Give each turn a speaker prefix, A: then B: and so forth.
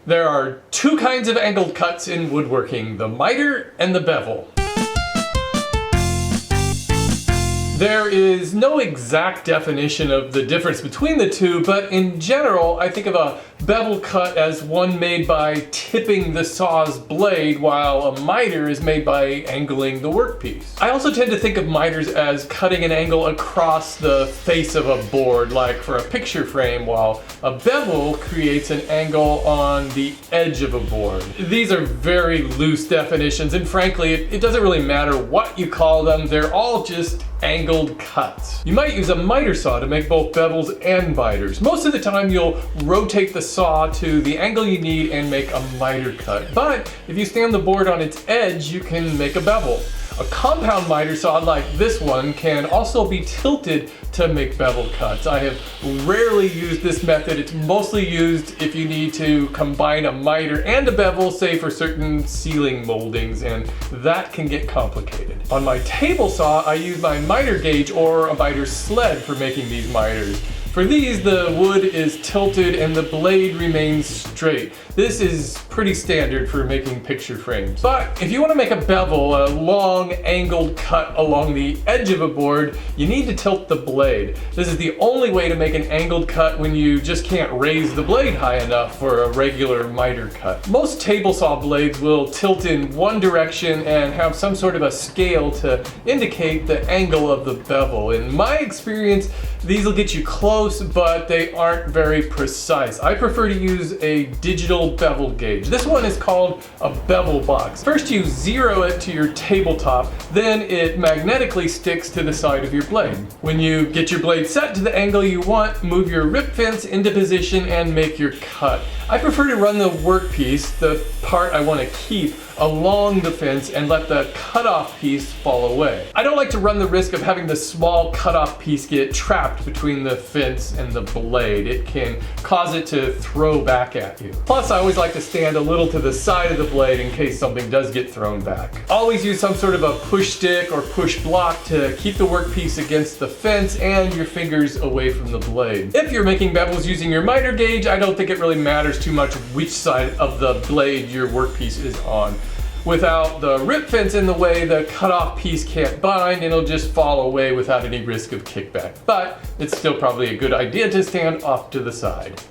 A: There are two kinds of angled cuts in woodworking, the miter and the bevel. There is no exact definition of the difference between the two, but in general, I think of a bevel cut as one made by tipping the saw's blade, while a miter is made by angling the workpiece. I also tend to think of miters as cutting an angle across the face of a board, like for a picture frame, while a bevel creates an angle on the edge of a board. These are very loose definitions, and frankly, it doesn't really matter what you call them, they're all just angled cuts. You might use a miter saw to make both bevels and miters. Most of the time you'll rotate the saw to the angle you need and make a miter cut. But if you stand the board on its edge, you can make a bevel. A compound miter saw like this one can also be tilted to make bevel cuts. I have rarely used this method. It's mostly used if you need to combine a miter and a bevel, say for certain ceiling moldings, and that can get complicated. On my table saw, I use my miter gauge or a miter sled for making these miters. For these, the wood is tilted and the blade remains straight. This is pretty standard for making picture frames. But if you want to make a bevel, a long angled cut along the edge of a board, you need to tilt the blade. This is the only way to make an angled cut when you just can't raise the blade high enough for a regular miter cut. Most table saw blades will tilt in one direction and have some sort of a scale to indicate the angle of the bevel. In my experience, these will get you close, but they aren't very precise. I prefer to use a digital bevel gauge. This one is called a bevel box. First you zero it to your tabletop, then it magnetically sticks to the side of your blade. When you get your blade set to the angle you want, move your rip fence into position and make your cut. I prefer to run the workpiece, the part I want to keep, along the fence and let the cutoff piece fall away. I don't like to run the risk of having the small cutoff piece get trapped between the fence and the blade. It can cause it to throw back at you. Plus, I always like to stand a little to the side of the blade in case something does get thrown back. Always use some sort of a push stick or push block to keep the workpiece against the fence and your fingers away from the blade. If you're making bevels using your miter gauge, I don't think it really matters too much which side of the blade your workpiece is on. Without the rip fence in the way, the cutoff piece can't bind and it'll just fall away without any risk of kickback. But it's still probably a good idea to stand off to the side.